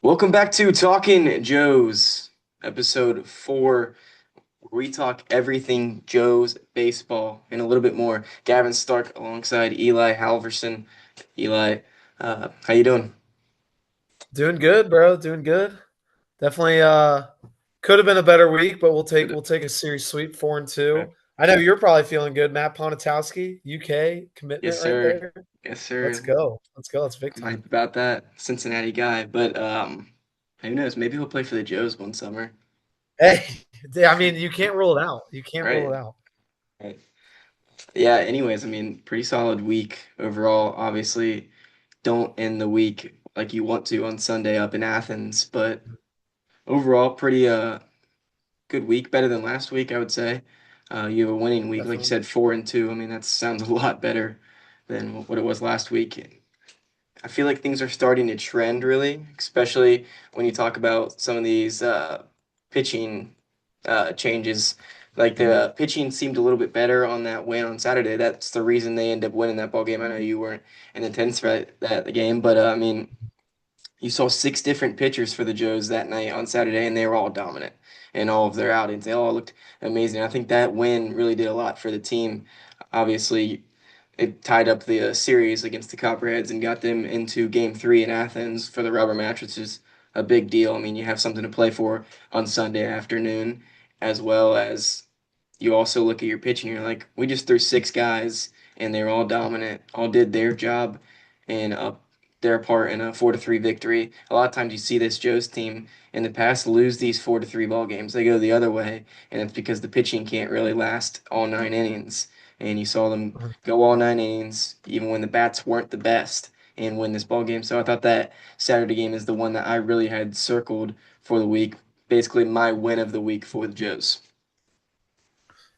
Welcome back to Talkin Joes, episode 4, where we talk everything Joes baseball and a little bit more. Gavin Stark alongside Eli Halverson. Eli, how you doing? Doing good, bro. Doing good. Definitely could have been a better week, but we'll take Good. we'll take a series sweep, Right. 4-2. I know you're probably feeling good. Matt Ponitowski, UK Yes, commitment right sir. there. Yes, Let's sir. go. Let's go. It's big I'm hyped time. about that. Cincinnati guy, but who knows? Maybe he'll play for the Joes one summer. Hey, I mean, you can't rule it out. You can't rule Right. it out. Right. Yeah, anyways, I mean, pretty solid week overall. Obviously, don't end the week like you want to on Sunday up in Athens, but overall, pretty good week, better than last week, I would say. You have a winning week, like you Definitely. said, 4-2. I mean, that sounds a lot better than what it was last week. I feel like things are starting to trend really, especially when you talk about some of these pitching changes. Like the pitching seemed a little bit better on that win on Saturday. That's the reason they ended up winning that ball game. I know you weren't in attendance for that the game, but I mean, you saw six different pitchers for the Joes that night on Saturday, and they were all dominant in all of their outings. They all looked amazing. I think that win really did a lot for the team. Obviously, it tied up the series against the Copperheads and got them into Game 3 in Athens for the rubber match, which is a big deal. I mean, you have something to play for on Sunday afternoon, as well as you also look at your pitching. You're like, we just threw six guys, and they were all dominant, all did their job, and their part in a 4-3 victory. A lot of times you see this Joe's team in the past lose these 4-3 ball games. They go the other way, and it's because the pitching can't really last all 9 innings. And you saw them go all 9 innings, even when the bats weren't the best, and win this ball game. So I thought that Saturday game is the one that I really had circled for the week. Basically, my win of the week for the Joes.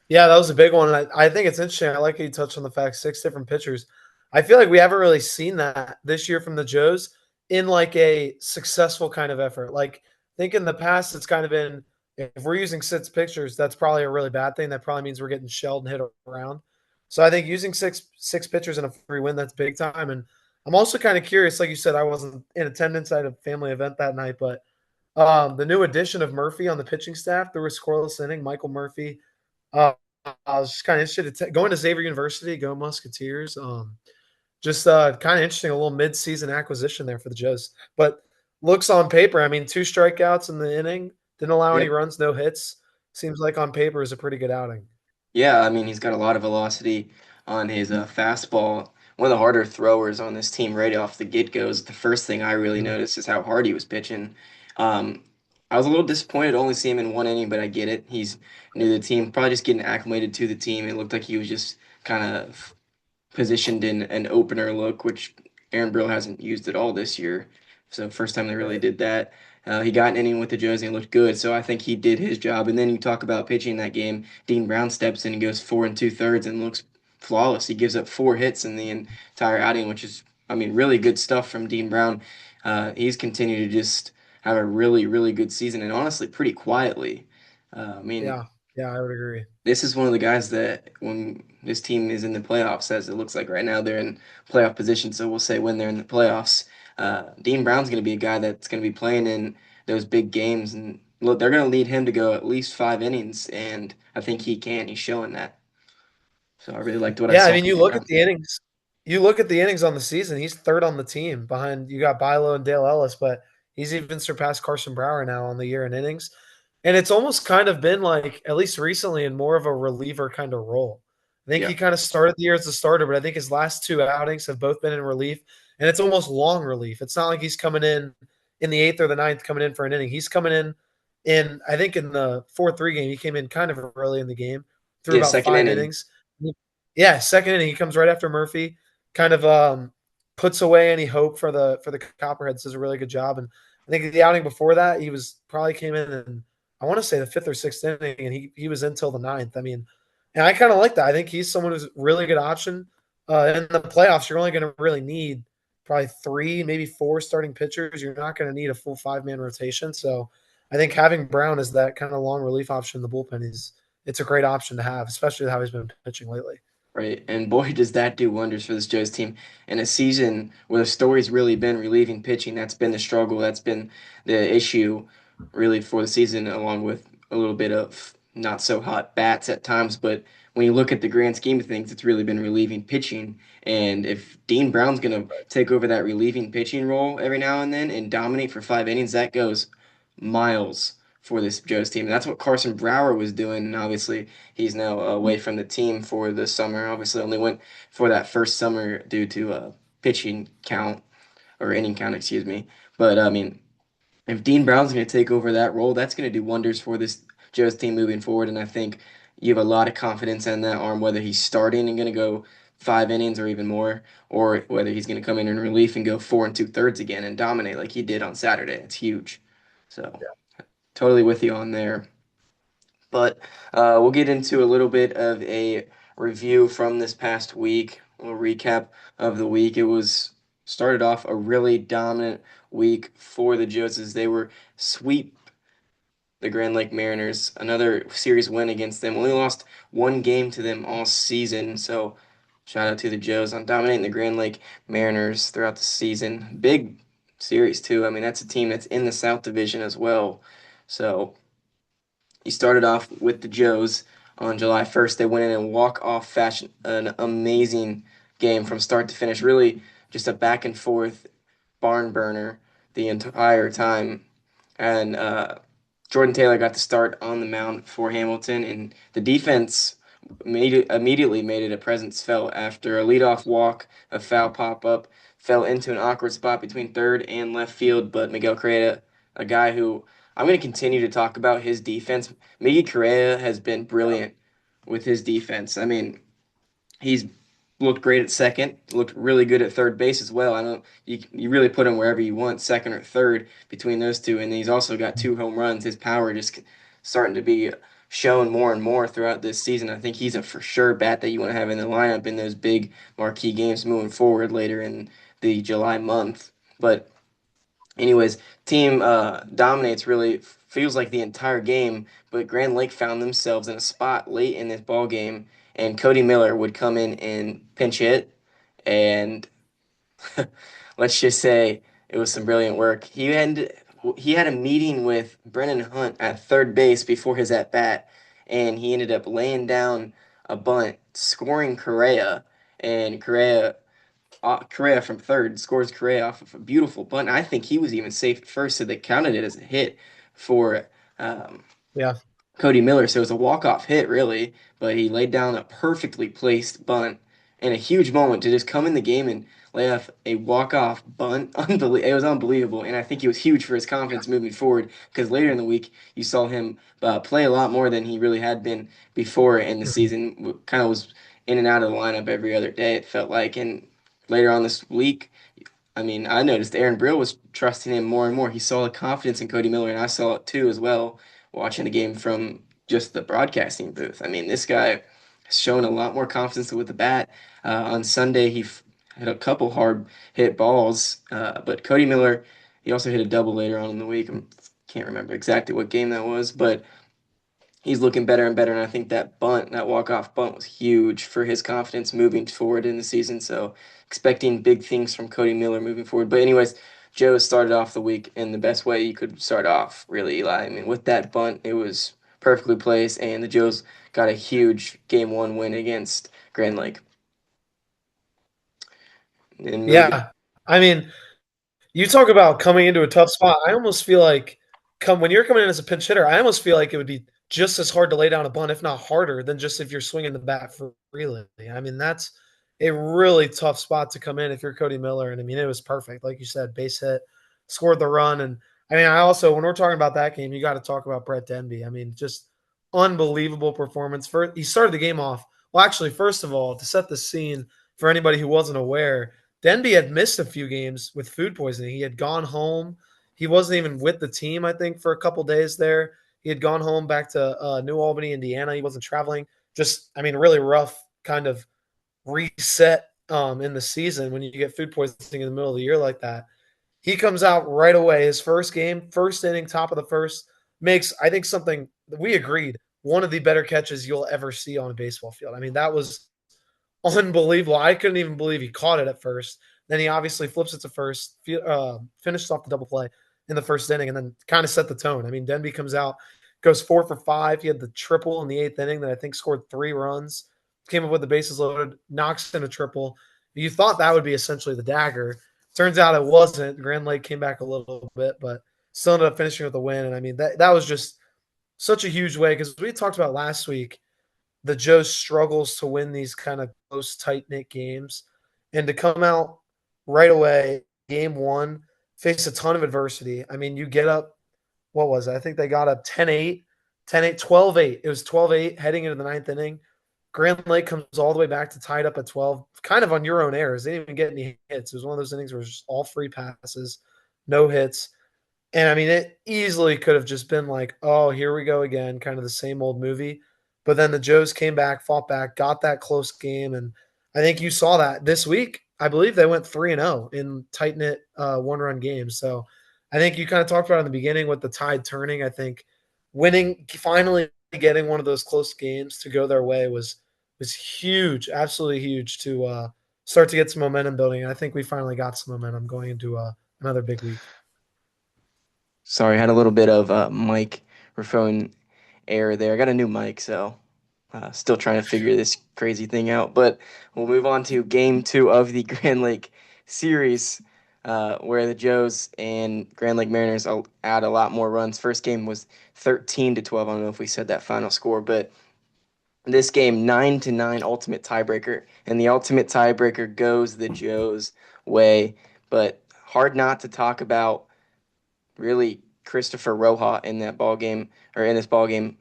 Yeah, that was a big one. And I think it's interesting. I like how you touched on the fact six different pitchers. I feel like we haven't really seen that this year from the Joes in like a successful kind of effort. Like, I think in the past, it's kind of been if we're using six pitchers, that's probably a really bad thing. That probably means we're getting shelled and hit around. So I think using six pitchers in a free win, that's big time. And I'm also kind of curious, like you said, I wasn't in attendance. I had a family event that night, but the new addition of Murphy on the pitching staff through a scoreless inning, Michael Murphy. Uh, I was just kind of interested going to Xavier University, go Musketeers. Just kind of interesting, a little mid-season acquisition there for the Joes. But looks on paper, I mean, two strikeouts in the inning, didn't allow any Yep. runs, no hits. Seems like on paper is a pretty good outing. Yeah, I mean, he's got a lot of velocity on his fastball. One of the harder throwers on this team right off the get-go is the first thing I really Mhm. noticed is how hard he was pitching. Um, I was a little disappointed to only see him in 1 inning, but I get it. He's new to the team, probably just getting acclimated to the team. It looked like he was just kind of positioned in an opener look, which Aaron Brill hasn't used at all this year. So first time they really Right. did that. He got an inning with the Joes and looked good. So I think he did his job. And then you talk about pitching that game. Dean Brown steps in and goes 4 2/3 and looks flawless. He gives up 4 hits in the entire outing, which is, I mean, really good stuff from Dean Brown. He's continued to just have a really, really good season and honestly pretty quietly. I mean, Yeah. Yeah, I would agree. this is one of the guys that when this team is in the playoffs, as it looks like right now, they're in playoff position. So we'll say when they're in the playoffs, Dean Brown's going to be a guy that's going to be playing in those big games, and look, they're going to lead him to go at least 5 innings, and I think he can. He's showing that. So I really liked what I Yeah, I saw mean, from Dean Brown. you look at the innings on the season, he's third on the team behind you got Bilo and Dale Ellis, but he's even surpassed Carson Brower now on the year in innings. And it's almost kind of been like, at least recently, in more of a reliever kind of role. I think Yeah, he kind of started the year as a starter, but I think his last two outings have both been in relief, and it's almost long relief. It's not like he's coming in the eighth or the ninth, coming in for an inning. He's coming in I think in the 4-3 game, he came in kind of early in the game, threw yeah, about second five inning. innings. Yeah, second inning, he comes right after Murphy, kind of puts away any hope for the Copperheads. Does a really good job, and I think the outing before that, he was probably came in and I want to say the fifth or sixth inning, and he was in till the ninth. I mean, and I kind of like that. I think he's someone who's a really good option. In the playoffs, you're only going to really need probably three, maybe four starting pitchers. You're not going to need a full 5-man rotation. So I think having Brown as that kind of long relief option in the bullpen is it's a great option to have, especially how he's been pitching lately. right? And boy, does that do wonders for this Joes team. In a season where the story's really been relieving pitching, that's been the struggle, that's been the issue really for the season, along with a little bit of not so hot bats at times. But when you look at the grand scheme of things, it's really been relieving pitching. And if Dean Brown's going to take over that relieving pitching role every now and then and dominate for 5 innings, that goes miles for this Joes team. And that's what Carson Brower was doing. And obviously, he's now away from the team for the summer. Obviously, only went for that first summer due to pitching count or inning count, excuse me. But I mean, if Dean Brown's going to take over that role, that's going to do wonders for this Joe's team moving forward. And I think you have a lot of confidence in that arm, whether he's starting and going to go 5 innings or even more, or whether he's going to come in relief and go 4 2/3 again and dominate like he did on Saturday. It's huge. So totally with you on there. But we'll get into a little bit of a review from this past week, a little recap of the week. It was started off a really dominant week for the Joes. They were sweep the Grand Lake Mariners, another series win against them. Only lost one game to them all season, so shout out to the Joes on dominating the Grand Lake Mariners throughout the season. Big series too. I mean, that's a team that's in the South Division as well. So he started off with the Joes on July 1st. They went in and walk-off fashion, an amazing game from start to finish. Really just a back and forth barn burner the entire time. And Jordan Taylor got the start on the mound for Hamilton, and the defense immediately made it a presence felt after a leadoff walk, a foul pop up, fell into an awkward spot between third and left field. But Miguel Correa, a guy who I'm going to continue to talk about his defense. Miguel Correa has been brilliant with his defense. I mean, he's looked great at second, looked really good at third base as well. I don't you really put him wherever you want, second or third between those two, and he's also got 2 home runs. His power just starting to be shown more and more throughout this season. I think he's a for sure bat that you want to have in the lineup in those big marquee games moving forward later in the July month. But anyways, team dominates really feels like the entire game, but Grand Lake found themselves in a spot late in this ball game, and Cody Miller would come in and pinch hit, and let's just say it was some brilliant work. He had a meeting with Brennan Hunt at third base before his at bat, and he ended up laying down a bunt, scoring Correa, and Correa from third scores Correa off of a beautiful bunt. I think he was even safe at first, so they counted it as a hit for um, Yeah. Cody Miller. So it was a walk-off hit, really, but he laid down a perfectly placed bunt and a huge moment to just come in the game and lay off a walk-off bunt. It was unbelievable, and I think it was huge for his confidence moving forward because later in the week you saw him play a lot more than he really had been before in the season. Kind of was in and out of the lineup every other day, it felt like, and later on this week, I mean, I noticed Aaron Brill was trusting him more and more. He saw the confidence in Cody Miller, and I saw it too as well, watching the game from just the broadcasting booth. I mean, this guy has shown a lot more confidence with the bat. On Sunday, had a couple hard hit balls, but Cody Miller, he also hit a double later on in the week. I can't remember exactly what game that was, but he's looking better and better. And I think that bunt, that walk-off bunt was huge for his confidence moving forward in the season. So expecting big things from Cody Miller moving forward. But anyways, Joe started off the week in the best way you could start off, really, Eli. I mean, with that bunt, it was perfectly placed, and the Joes got a huge game one win against Grand Lake. And moving, Yeah. I mean, you talk about coming into a tough spot. I almost feel like when you're coming in as a pinch hitter, I almost feel like it would be just as hard to lay down a bunt, if not harder, than just if you're swinging the bat freely. I mean, that's a really tough spot to come in if you're Cody Miller. And I mean, it was perfect. Like you said, base hit, scored the run. And I mean, I also, when we're talking about that game, you got to talk about Brett Denby. I mean, just unbelievable performance. He started the game off. Well, actually, first of all, to set the scene for anybody who wasn't aware, Denby had missed a few games with food poisoning. He had gone home. He wasn't even with the team, I think, for a couple days there. He had gone home back to New Albany, Indiana. He wasn't traveling. Just, I mean, really rough kind of reset in the season when you get food poisoning in the middle of the year like that. He comes out right away. His first game, first inning, top of the first, makes, I think, something that we agreed, one of the better catches you'll ever see on a baseball field. I mean, that was unbelievable. I couldn't even believe he caught it at first. Then he obviously flips it to first, finishes off the double play in the first inning, and then kind of set the tone. I mean, Denby comes out, goes 4 for 5. He had the triple in the eighth inning that I think scored 3 runs, came up with the bases loaded, knocks in a triple. You thought that would be essentially the dagger. Turns out it wasn't. Grand Lake came back a little bit, but still ended up finishing with a win. And I mean, that was just such a huge way because we talked about last week the Joes struggles to win these kind of close, tight knit games, and to come out right away, game one, face a ton of adversity. I mean, you get up, what was it? I think they got up 10-8, 10-8, 12-8. It was 12-8 heading into the ninth inning. Grand Lake comes all the way back to tied up at 12, kind of on your own errors. They didn't even get any hits. It was one of those innings where it was just all free passes, no hits. And I mean, it easily could have just been like, oh, here we go again, kind of the same old movie. But then the Joes came back, fought back, got that close game. And I think you saw that this week. I believe they went 3-0 in tight knit one run games. So I think you kind of talked about in the beginning with the tide turning. I think winning, finally getting one of those close games to go their way was huge, absolutely huge to start to get some momentum building. And I think we finally got some momentum going into another big week. Sorry, I had a little bit of microphone error there. I got a new mic, so still trying to figure this crazy thing out. But we'll move on to game two of the Grand Lake series, where the Joes and Grand Lake Mariners add a lot more runs. First game was 13-12. I don't know if we said that final score, but this game 9-9 ultimate tiebreaker, and the ultimate tiebreaker goes the Joes' way. But hard not to talk about really Christopher Roja in that ball game or in this ball game,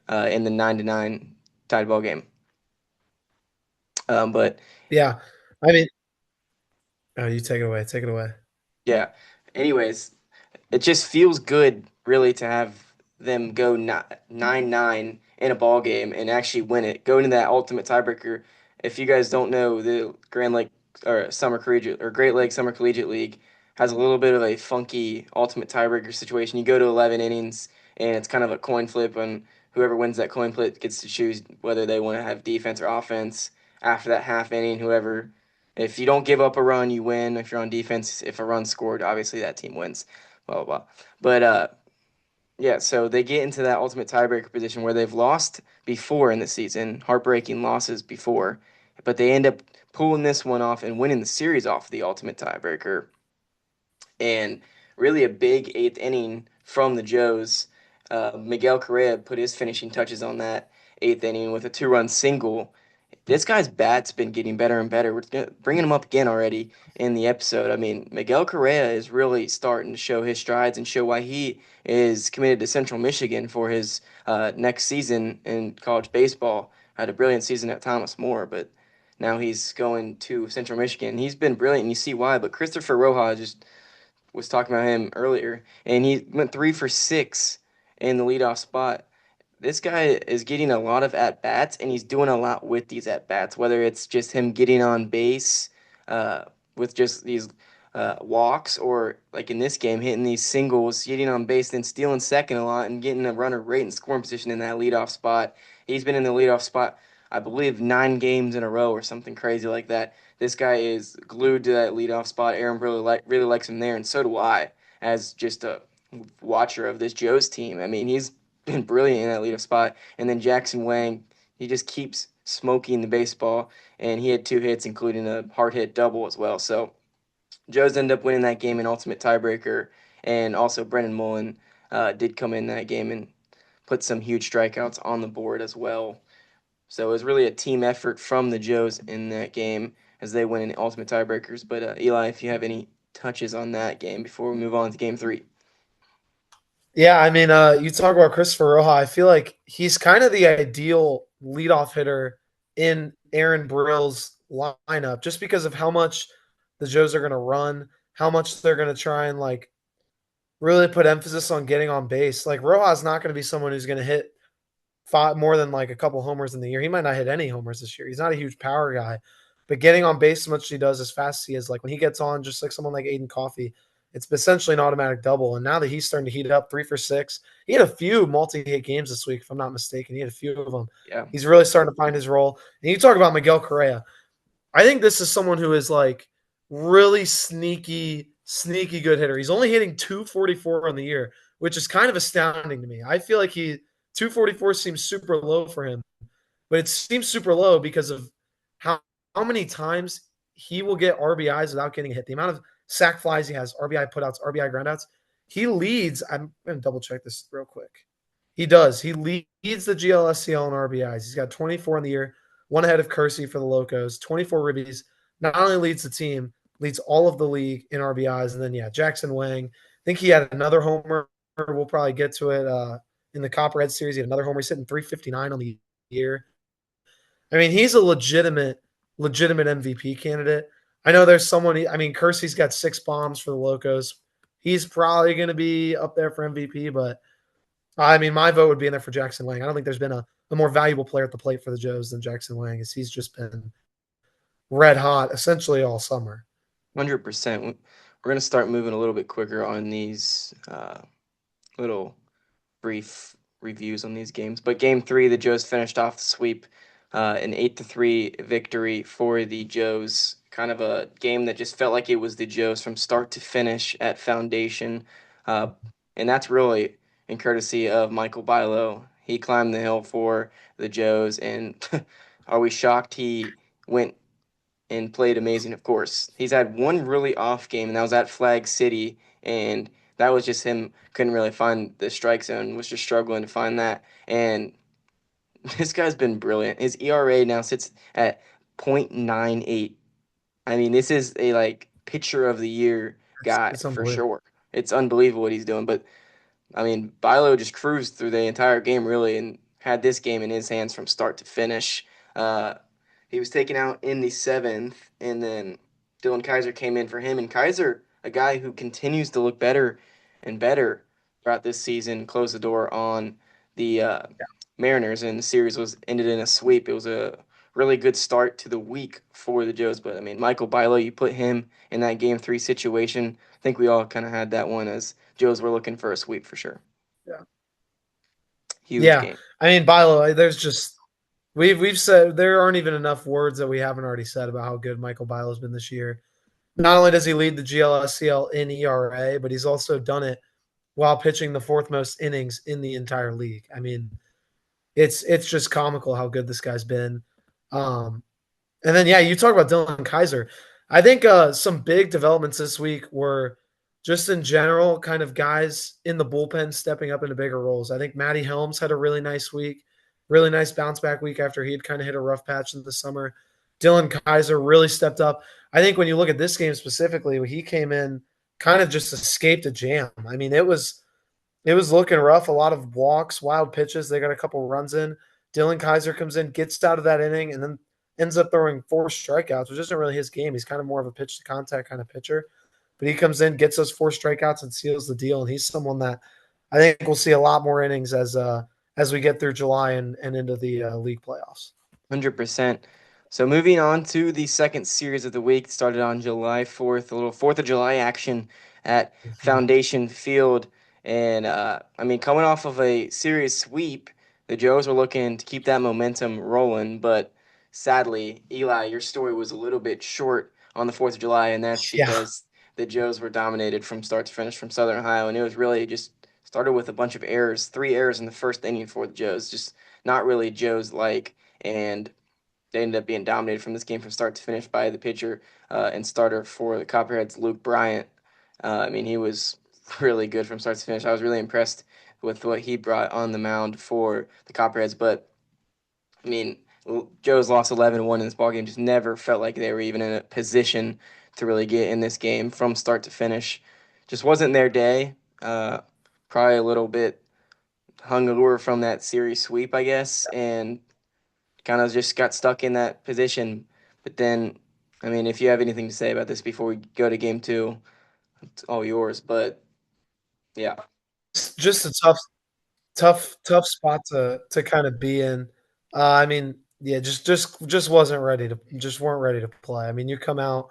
in the 9-9 tied ball game. But Yeah. I mean, oh, you take it away. Take it away. yeah. Anyways, it just feels good, really, to have them go 9-9 in a ball game and actually win it. Go into that ultimate tiebreaker. If you guys don't know, the Grand Lake or Summer Collegiate or Great Lakes Summer Collegiate League has a little bit of a funky ultimate tiebreaker situation. You go to 11 innings and it's kind of a coin flip, and whoever wins that coin flip gets to choose whether they want to have defense or offense after that half inning. Whoever, if you don't give up a run, you win. If you're on defense, if a run's scored, obviously that team wins. Blah blah blah. But yeah, so they get into that ultimate tiebreaker position where they've lost before in the season, heartbreaking losses before, but they end up pulling this one off and winning the series off the ultimate tiebreaker. And really a big eighth inning from the Joes. Miguel Correa put his finishing touches on that eighth inning with a two-run single. This guy's bat's been getting better and better. We're bringing him up again already in the episode. I mean, Miguel Correa is really starting to show his strides and show why he is committed to Central Michigan for his next season in college baseball. Had a brilliant season at Thomas More, but now he's going to Central Michigan. He's been brilliant, and you see why. But Christopher Rojas just was talking about him earlier, and he went 3 for 6 in the leadoff spot. This guy is getting a lot of at bats, and he's doing a lot with these at bats. Whether it's just him getting on base uh, with just these walks, or like in this game, hitting these singles, getting on base, then stealing second a lot, and getting a runner right in scoring position in that leadoff spot. He's been in the leadoff spot, I believe, 9 games in a row or something crazy like that. This guy is glued to that leadoff spot. Aaron really likes him there, and so do I, as just a watcher of this Joe's team. I mean, he's been brilliant in that leadoff spot. And then Jackson Wang, he just keeps smoking the baseball, and he had 2 hits, including a hard hit double as well. So Joe's ended up winning that game in ultimate tiebreaker, and also Brendan Mullen did come in that game and put some huge strikeouts on the board as well. So it was really a team effort from the Joes in that game as they win in ultimate tiebreakers. But Eli, if you have any touches on that game before we move on to game three. Yeah, I mean, you talk about Christopher Roja. I feel like he's kind of the ideal leadoff hitter in Aaron Brill's lineup, just because of how much the Joes are going to run, how much they're going to try and like really put emphasis on getting on base. Like Roja's not going to be someone who's going to hit five more than like a couple homers in the year. He might not hit any homers this year. He's not a huge power guy, but getting on base as much as he does, as fast as he is, like when he gets on, just like someone like Aiden Coffey, it's essentially an automatic double. And now that he's starting to heat up, 3 for 6, he had a few multi-hit games this week, if I'm not mistaken. He had a few of them. Yeah. He's really starting to find his role. And you talk about Miguel Correa. I think this is someone who is like really sneaky good hitter. He's only hitting 244 on the year, which is kind of astounding to me. I feel like 244 seems super low for him, but it seems super low because of how, how many times he will get RBIs without getting hit. The amount of sac flies he has, RBI putouts, RBI groundouts. He leads. I'm going to double check this real quick. He does. He leads the GLSCL in RBIs. He's got 24 in the year, one ahead of Kersey for the Locos, 24 ribbies. Not only leads the team, leads all of the league in RBIs. And then, yeah, Jackson Wang. I think he had another homer. We'll probably get to it in the Copperheads series. He had another homer. He's hitting 359 on the year. I mean, he's a legitimate MVP candidate. I know there's someone. I mean, Kersey's got 6 bombs for the Locos. He's probably going to be up there for MVP, but I mean, my vote would be in there for Jackson Wang. I don't think there's been a more valuable player at the plate for the Joes than Jackson Wang, as he's just been red hot essentially all summer. 100%. We're gonna start moving a little bit quicker on these little brief reviews on these games. But game three, the Joes finished off the sweep, an 8-3 victory for the Joes. Kind of a game that just felt like it was the Joes from start to finish at Foundation, uh, and that's really in courtesy of Michael Bilo. He climbed the hill for the Joes, and are we shocked he went and played amazing? Of course, he's had one really off game, and that was at Flag City, and that was just him couldn't really find the strike zone, was just struggling to find that. And this guy's been brilliant. His ERA now sits at 0.98. I mean, this is a like pitcher of the year guy It's for unbelievable. sure. It's unbelievable what he's doing. But I mean, Bilo just cruised through the entire game really and had this game in his hands from start to finish. Uh, he was taken out in the seventh, and then Dylan Kaiser came in for him. And Kaiser, a guy who continues to look better and better throughout this season, closed the door on the Mariners, and the series was ended in a sweep. It was a really good start to the week for the Joes. But I mean, Michael Bilo, you put him in that game three situation. I think we all kind of had that one as Joes were looking for a sweep for sure. Yeah. Huge Yeah. game. I mean, Bilo, there's just we've said there aren't even enough words that we haven't already said about how good Michael Bilo's been this year. Not only does he lead the GLSCL in ERA, but he's also done it while pitching the fourth most innings in the entire league. I mean, it's just comical how good this guy's been. Um, and then yeah, you talk about Dylan Kaiser. I think some big developments this week were just in general, kind of guys in the bullpen stepping up into bigger roles. I think Matty Helms had a really nice week, really nice bounce back week after he had kind of hit a rough patch in the summer. Dylan Kaiser really stepped up. I think when you look at this game specifically, he came in kind of just escaped a jam. I mean, it was looking rough. A lot of walks, wild pitches. They got a couple runs in. Dylan Kaiser comes in, gets out of that inning, and then ends up throwing 4 strikeouts, which isn't really his game. He's kind of more of a pitch to contact kind of pitcher. But he comes in, gets those 4 strikeouts, and seals the deal. And he's someone that I think we'll see a lot more innings as we get through July and into the league playoffs. 100%. So moving on to the second series of the week, started on July 4th, a little 4th of July action at Mhm. Foundation Field. And I mean, coming off of a series sweep, the Joes were looking to keep that momentum rolling. But sadly, Eli, your story was a little bit short on the 4th of July, and that's Yeah, because the Joes were dominated from start to finish from Southern Ohio. And it was really just started with a bunch of errors, 3 errors in the first inning for the Joes, just not really Joes like. And they ended up being dominated from this game from start to finish by the pitcher and starter for the Copperheads, Luke Bryant. I mean, he was really good from start to finish. I was really impressed with what he brought on the mound for the Copperheads. But, I mean, Joe's lost 11-1 in this ballgame. Just never felt like they were even in a position to really get in this game from start to finish. Just wasn't their day. Probably a little bit hungover from that series sweep, I guess, and kind of just got stuck in that position. But then, I mean, if you have anything to say about this before we go to game two, it's all yours. But yeah, it's just a tough spot to kind of be in. I mean, yeah, just wasn't ready to just weren't ready to play. I mean, you come out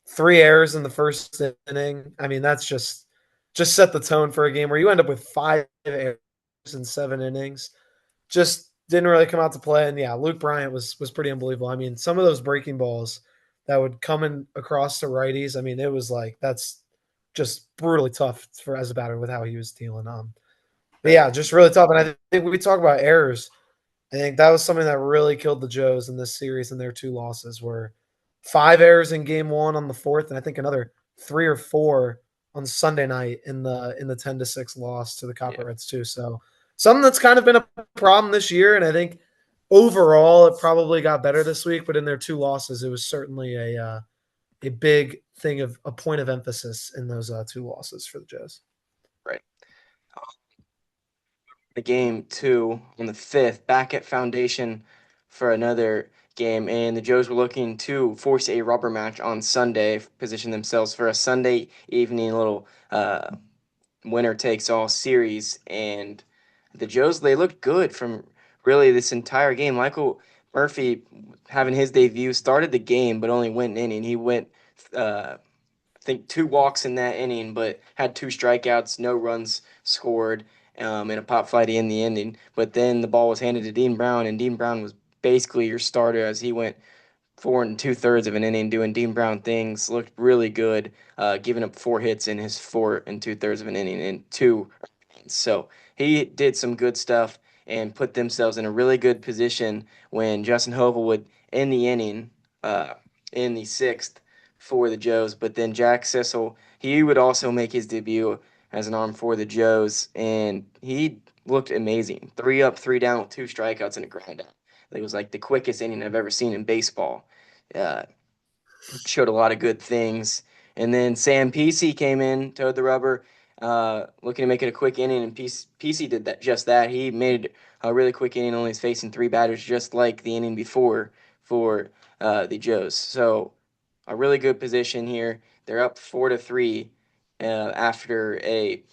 3 errors in the first inning. I mean, that's just set the tone for a game where you end up with 5 errors in 7 innings. Just didn't really come out to play. And yeah, Luke Bryant was pretty unbelievable. I mean, some of those breaking balls. that would come in across the righties. I mean, it was like that's just brutally tough for as a batter with how he was dealing. But Right. yeah, just really tough. And I think we talk about errors. I think that was something that really killed the Joes in this series and their two losses were 5 errors in game one on the fourth, and I think another 3 or 4 on Sunday night in the 10-6 loss to the Yeah. Copperheads too. So something that's kind of been a problem this year, and I think overall it probably got better this week. But in their two losses, it was certainly a big thing of a point of emphasis in those two losses for the Joes. Right. The game too on the 5th, back at Foundation for another game, and the Joes were looking to force a rubber match on Sunday, position themselves for a Sunday evening little winner takes all series. And the Joes, they looked good from really this entire game. Michael Murphy, having his debut, started the game but only went an inning. He went I think 2 walks in that inning, but had 2 strikeouts, no runs scored, and a pop fly to end the inning. But then the ball was handed to Dean Brown, and Dean Brown was basically your starter as he went 4 2/3 of an inning doing Dean Brown things. Looked really good, giving up 4 hits in his 4 2/3 of an inning and two. So he did some good stuff and put themselves in a really good position when Justin Hovel would end the inning uh, in the 6th for the Joes. But then Jack Sissel, he would also make his debut as an arm for the Joes, and he looked amazing. 3 up, 3 down with 2 strikeouts and a ground out. It was like the quickest inning I've ever seen in baseball. Uh, Showed a lot of good things. And then Sam PC came in, towed the rubber, looking to make it a quick inning. And PC did that just that. He made a really quick inning, only facing 3 batters, just like the inning before for the Joes. So a really good position here. They're up 4-3 after a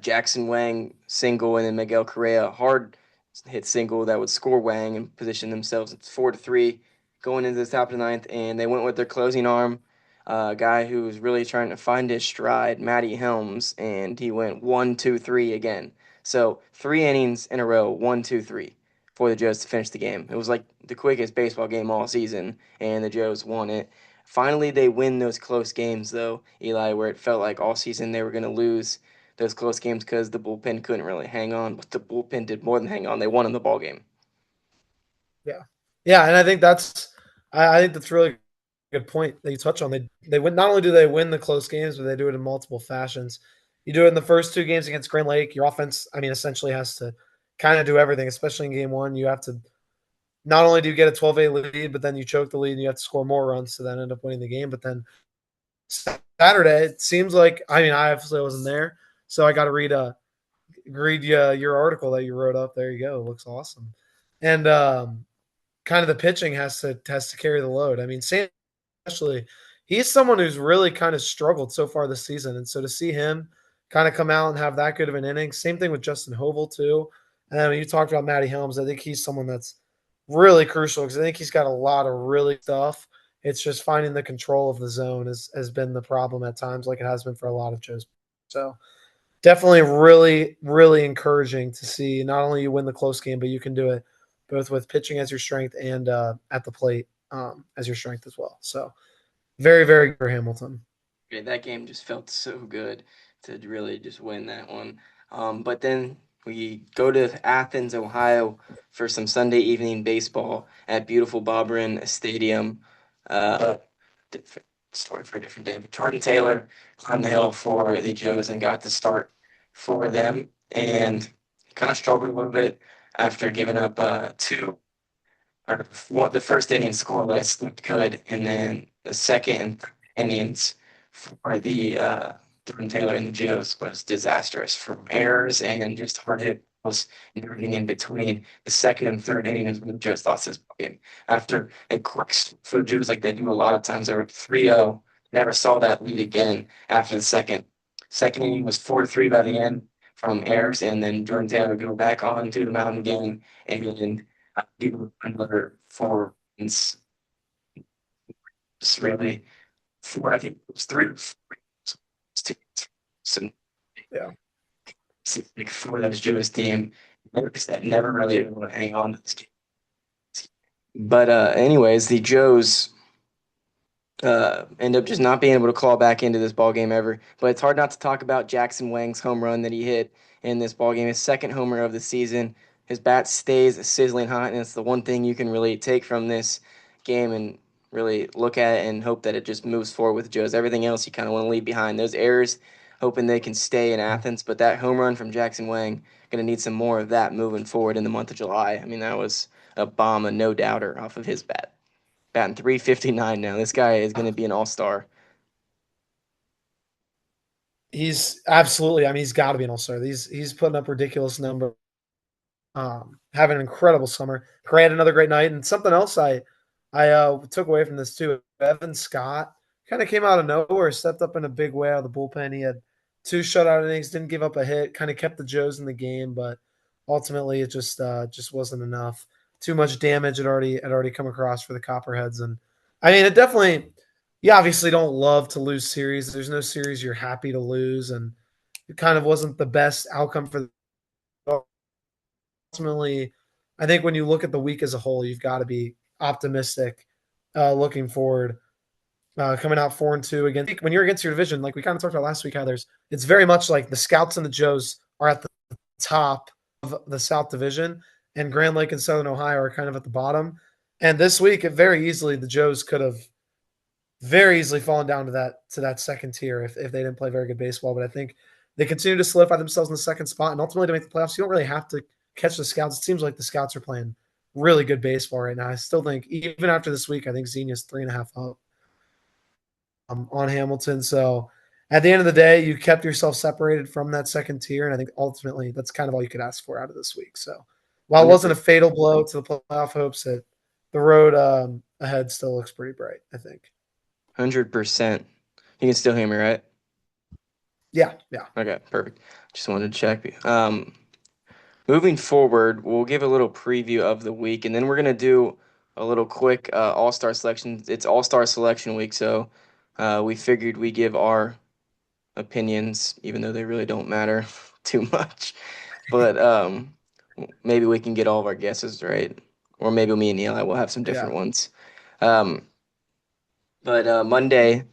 Jackson Wang single and then Miguel Correa hard hit single that would score Wang and position themselves at 4-3 going into the top of the ninth. And they went with their closing arm, guy who was really trying to find his stride, Matty Helms, and he went 1-2-3 again. So 3 innings in a row, 1-2-3 for the Joes to finish the game. It was like the quickest baseball game all season, and the Joes won it. Finally, they win those close games, though, Eli, where it felt like all season they were going to lose those close games because the bullpen couldn't really hang on, but the bullpen did more than hang on. They won in the ball game. Yeah, yeah, and I think I think that's really good point that you touch on. They win. Not only do they win the close games, but they do it in multiple fashions. You do it in the first 2 games against Grand Lake. Your offense, I mean, essentially has to kind of do everything. Especially in game one, you have to not only do you get a 12-8 lead, but then you choke the lead and you have to score more runs to then end up winning the game. But then Saturday, it seems like I mean, I obviously wasn't there, so I got to read your article that you wrote up. There you go. It looks awesome. And kind of the pitching has to carry the load. I mean, Sam especially, he's someone who's really kind of struggled so far this season, and so to see him kind of come out and have that good of an inning. Same thing with Justin Hovel too. And then when you talked about Matty Helms, I think he's someone that's really crucial because I think he's got a lot of really stuff. It's just finding the control of the zone has been the problem at times, like it has been for a lot of Joe's. So definitely really, really encouraging to see not only you win the close game, but you can do it both with pitching as your strength and at the plate as your strength as well. So very, very good for Hamilton. Yeah, that game just felt so good to really just win that one. But then we go to Athens, Ohio for some Sunday evening baseball at beautiful Bobrin Stadium. Different story for a different day. But Jordan Taylor climbed the hill for the Joes and got the start for them and kind of struggled a little bit after giving up two or what the first inning scoreless looked good, and then the second and third innings for the Jordan Taylor and the Geos was disastrous from errors and just hard hit balls and everything in between. The second and third inning is when the Joes lost this game. After a quick for the Joes like they do a lot of times, they were 3-0. Never saw that lead again after the second. Second inning was 4-3 by the end from errors, and then Jordan Taylor would go back on to the mound again and do another 4 runs. Just really four. I think it was 3 or 4. Some Yeah. like for that Joe's team that never really able to hang on to this game. But anyways, the Joes end up just not being able to claw back into this ball game ever. But it's hard not to talk about Jackson Wang's home run that he hit in this ball game, his second homer of the season. His bat stays sizzling hot, and it's the one thing you can really take from this game and really look at it and hope that it just moves forward with Joe's. Everything else you kind of want to leave behind. Those errors, hoping they can stay in Athens, but that home run from Jackson Wang, going to need some more of that moving forward in the month of July. I mean, that was a bomb, a no doubter off of his bat. Batting 359 now. This guy is going to be an all-star. He's absolutely. I mean, he's got to be an all-star. He's putting up ridiculous numbers. Having an incredible summer. Gray had another great night, and something else I took away from this too. Evan Scott kind of came out of nowhere, stepped up in a big way out of the bullpen. He had two shutout innings, didn't give up a hit, kind of kept the Joes in the game, but ultimately it just wasn't enough. Too much damage had already come across for the Copperheads, and I mean it definitely. You obviously don't love to lose series. There's no series you're happy to lose, and it kind of wasn't the best outcome for the ultimately, I think when you look at the week as a whole, you've got to be optimistic, looking forward. Coming out 4-2 again. When you're against your division, like we kind of talked about last week, how it's very much like the Scouts and the Joes are at the top of the South Division, and Grand Lake and Southern Ohio are kind of at the bottom. And this week, it very easily the Joes could have very easily fallen down to that second tier if they didn't play very good baseball. But I think they continue to solidify themselves in the second spot, and ultimately to make the playoffs, you don't really have to catch the Scouts. It seems like the Scouts are playing really good baseball right now. I still think even after this week, I think Xenia's 3.5 up on Hamilton. So at the end of the day, you kept yourself separated from that second tier, and I think ultimately that's kind of all you could ask for out of this week. So while it wasn't a 100%. fatal blow to the playoff hopes, the road ahead still looks pretty bright, I think. 100%. You can still hear me, right? Yeah, yeah. Okay, perfect. Just wanted to check. Moving forward, we'll give a little preview of the week, and then we're gonna do a little quick all-star selection. It's all-star selection week, so we figured we give our opinions, even though they really don't matter too much. But maybe we can get all of our guesses right, or maybe me and Eli will have some Yeah. different ones. Um, but Monday,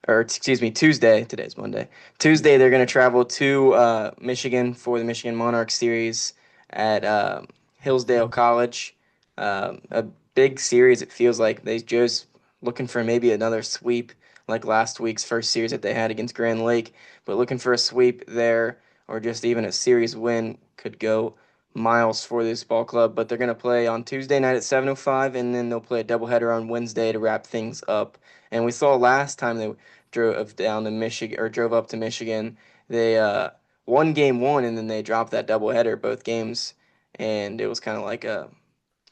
or excuse me, Tuesday. Today's Monday. Tuesday, they're going to travel to Michigan for the Michigan Monarch Series at Hillsdale College. A big series. It feels like they just looking for maybe another sweep like last week's first series that they had against Grand Lake, but looking for a sweep there or just even a series win could go miles for this ball club. But they're going to play on Tuesday night at 7:05, and then they'll play a doubleheader on Wednesday to wrap things up. And we saw last time they drove down to Michigan or drove up to Michigan. They won game one and then they dropped that doubleheader both games, and it was kind of like a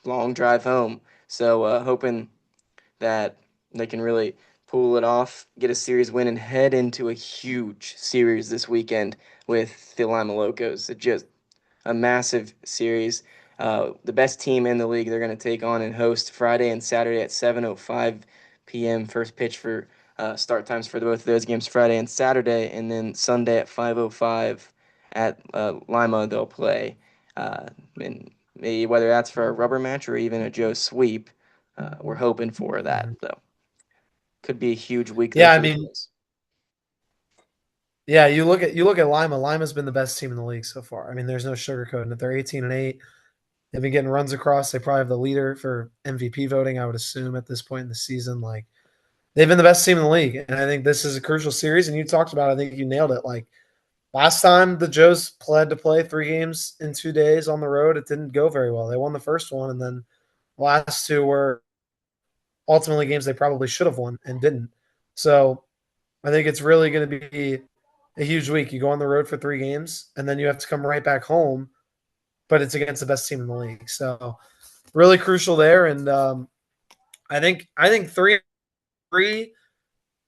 long drive home. So hoping that they can really pull it off, get a series win, and head into a huge series this weekend with the Lima Locos. It just a massive series. The best team in the league they're going to take on and host Friday and Saturday at 7:05 p.m. First pitch for start times for both of those games Friday and Saturday, and then Sunday at 5:05 at Lima they'll play. And maybe whether that's for a rubber match or even a Joe sweep, we're hoping for that. Mhm. So could be a huge week there Yeah, I for the mean, Joes. yeah, you look at Lima. Lima's been the best team in the league so far. I mean, there's no sugarcoating it. They're 18-8. They've been getting runs across. They probably have the leader for MVP voting, I would assume, at this point in the season. Like they've been the best team in the league. And I think this is a crucial series. And you talked about, I think you nailed it. Like last time the Joes pled to play 3 games in 2 days on the road, it didn't go very well. They won the first one, and then the last two were ultimately games they probably should have won and didn't. So I think it's really going to be a huge week. You go on the road for 3 games, and then you have to come right back home, but it's against the best team in the league. So really crucial there. And I think 3-3,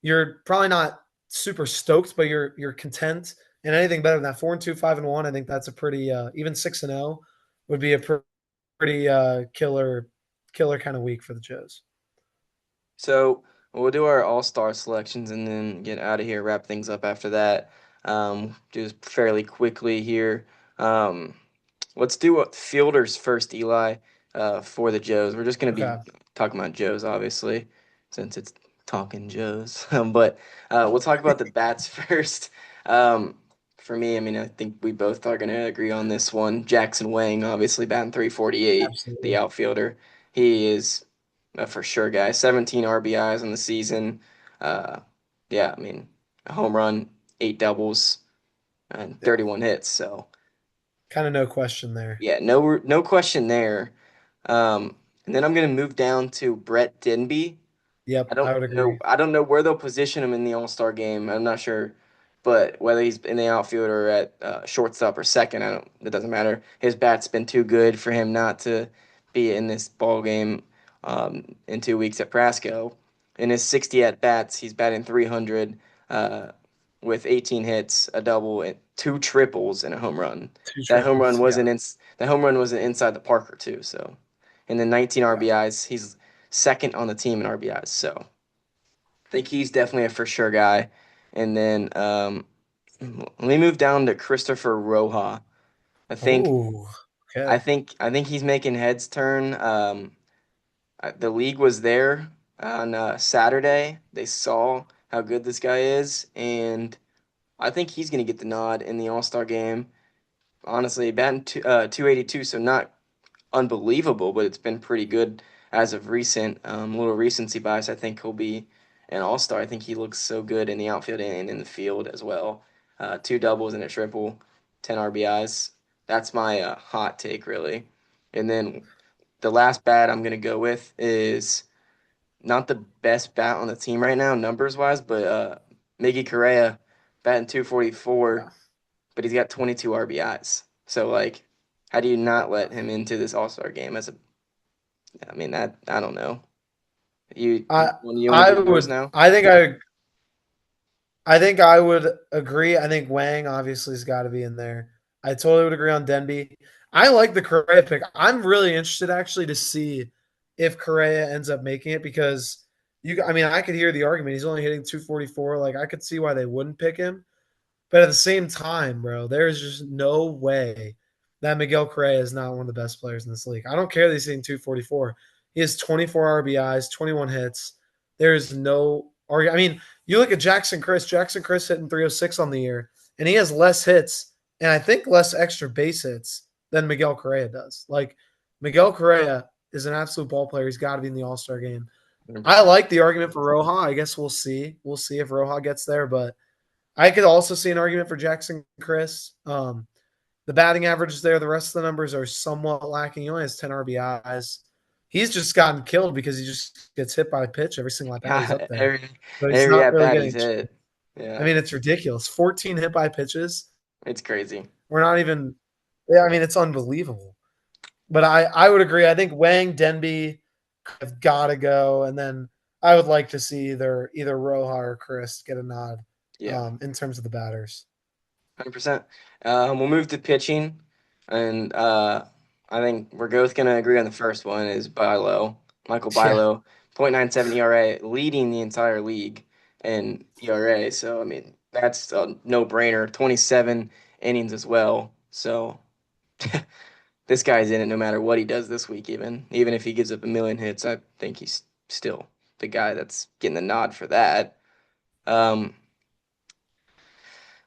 you're probably not super stoked, but you're content. And anything better than that, 4-2, 5-1, I think that's a pretty even 6-0 would be a pretty killer kind of week for the Joes. So we'll do our all-star selections and then get out of here, wrap things up after that. Just fairly quickly here. Um, let's do fielders first, Eli, for the Joes. We're just going to be Okay. talking about Joes, obviously, since it's Talkin Joes. But we'll talk about the bats first. Um, for me, I mean, I think we both are going to agree on this one. Jackson Wang, obviously batting 348, the Absolutely. outfielder. He is a for sure guy. 17 RBIs in the season. Uh, yeah, I mean, a home run, 8 doubles, and Yeah. 31 hits. So Kind of no question there. yeah, no question there. And then I'm going to move down to Brett Denby. Yep, I would agree. I don't know where they'll position him in the All-Star game. I'm not sure, but whether he's in the outfield or at shortstop or second, I don't. It doesn't matter. His bat's been too good for him not to be in this ball game in 2 weeks at Prasco. In his 60 at bats, he's batting 300 with 18 hits, a double, and two triples, and a home run. Two That home run triples. Yeah. wasn't in. That home run wasn't inside the Parker too. So, and then 19 Yeah. RBIs. He's second on the team in RBIs. So I think he's definitely a for sure guy. And then let me move down to Christopher Roja. I think Oh, okay. I think he's making heads turn. The league was there on Saturday. They saw how good this guy is, and I think he's going to get the nod in the All Star game. Honestly, batting 282, so not unbelievable, but it's been pretty good as of recent. Little recency bias. I think he'll be an all star. I think he looks so good in the outfield and in the field as well. Two doubles and a triple, 10 RBIs. That's my hot take, really. And then the last bat I'm gonna go with is not the best bat on the team right now, numbers wise, but Miggy Correa batting Yeah. 244, but he's got 22 RBIs. So like, how do you not let him into this All Star game as a I mean that I don't know. I You want to I do yours would now? I think I would agree. I think Wang obviously has got to be in there. I totally would agree on Denby. I like the Correa pick. I'm really interested actually to see if Correa ends up making it because I mean, I could hear the argument. He's only hitting 244. Like I could see why they wouldn't pick him. But at the same time, bro, there's just no way that Miguel Correa is not one of the best players in this league. I don't care that he's hitting 244. He has 24 RBIs, 21 hits. There's no argument. I mean, you look at Jackson Chris. Jackson Chris hitting 306 on the year, and he has less hits and I think less extra base hits than Miguel Correa does. Like Miguel Correa is an absolute ball player. He's got to be in the All Star game. I 100%. like the argument for Roja. I guess we'll see. We'll see if Roja gets there, but I could also see an argument for Jackson Chris. The batting average is there. The rest of the numbers are somewhat lacking. He only has 10 RBIs. He's just gotten killed because he just gets hit by a pitch every single at bat. He's up Yeah, there. So he's every not at really bat he's getting. hit. I Yeah, mean, it's ridiculous. 14 hit by pitches. it's crazy. We're not even. Yeah, I mean, it's unbelievable. But I would agree. I think Wang, Denby have got to go, and then I would like to see either Roja or Chris get a nod Yeah, in terms of the batters. 100%. We'll move to pitching, and I think we're both gonna agree on the first one is Bilo, Michael Yeah, Bilo, 0.97 ERA, leading the entire league in ERA. So I mean that's a no-brainer. 27 innings as well. So this guy's in it no matter what he does this week, even if he gives up a million hits, I think he's still the guy that's getting the nod for that. Um,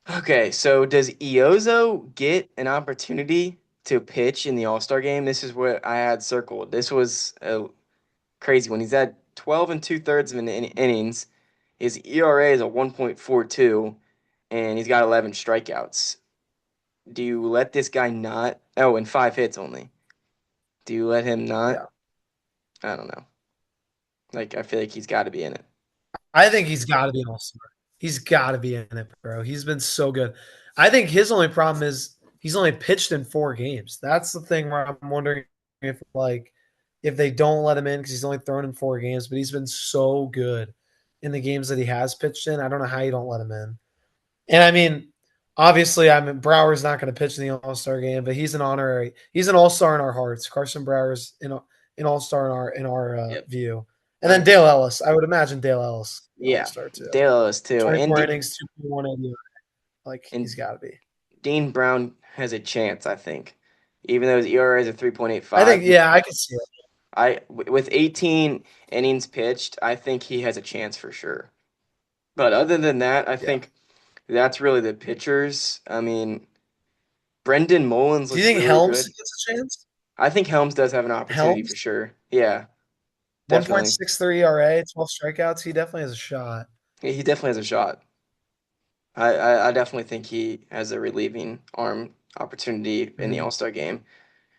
okay, so does Iozo get an opportunity to pitch in the All-Star game? This is what I had circled. This was a crazy one. He's at 12 and two-thirds of an innings. His ERA is a 1.42, and he's got 11 strikeouts. Do you let this guy not? Oh, and 5 hits only. Do you let him not? yeah. I don't know. Like I feel like he's got to be in it. I think he's got to be an all-star. He's got to be in it, bro. He's been so good. I think his only problem is he's only pitched in 4 games. That's the thing where I'm wondering if they don't let him in because he's only thrown in 4 games, but he's been so good in the games that he has pitched in. I don't know how you don't let him in. And I mean, obviously, I mean Brower's not going to pitch in the All Star game, but he's an honorary. He's an All Star in our hearts. Carson Brower's an All Star in our Yep. view. And then Dale Ellis. I would imagine Dale Ellis All Yeah, Star too. Dale Ellis too, 24 innings, 2.1 ADR. Like he's And got to be. Dean Brown has a chance. I think, even though his ERA is a I 3.85, think yeah, I can see it. With 18 innings pitched, I think he has a chance for sure. But other than that, I Yeah. think that's really the pitchers. I mean, Brendan Mullins Do you looks think really Helms good. gets a chance? I think Helms does have an opportunity for Helms, sure. Yeah, definitely. 1.63 ERA, 12 strikeouts. He definitely has a shot. He definitely has a shot. I definitely think he has a relieving arm opportunity in the Mhm. All-Star game.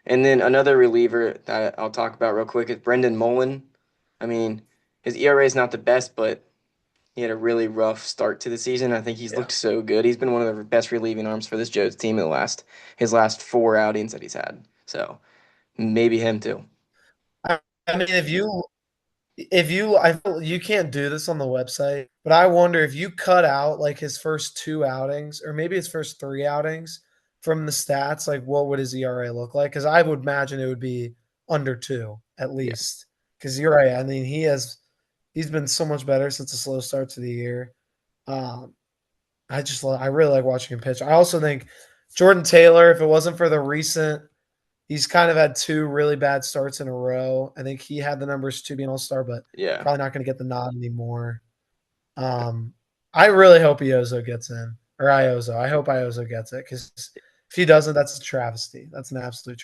And then another reliever that I'll talk about real quick is Brendan Mullen. I mean, his ERA is not the best, but he had a really rough start to the season. I think he's Yeah. looked so good. He's been one of the best relieving arms for this Joes team in the last his last four outings that he's had. So maybe him too. I I mean, I feel you can't do this on the website, but I wonder if you cut out like his first 2 outings or maybe his first 3 outings from the stats, like what would his ERA look like? Because I would imagine it would be under 2 at Yeah, least. Because you're right. I mean, he's been so much better since the slow start to the year. Um, I really like watching him pitch. I also think Jordan Taylor, if it wasn't for the recent he's kind of had 2 really bad starts in a row. I think he had the numbers to be an all-star, but yeah, probably not gonna get the nod anymore. Um, I really hope Iozo gets in, or Iozo. I hope Iozo gets it because if he doesn't, that's a travesty. That's an absolute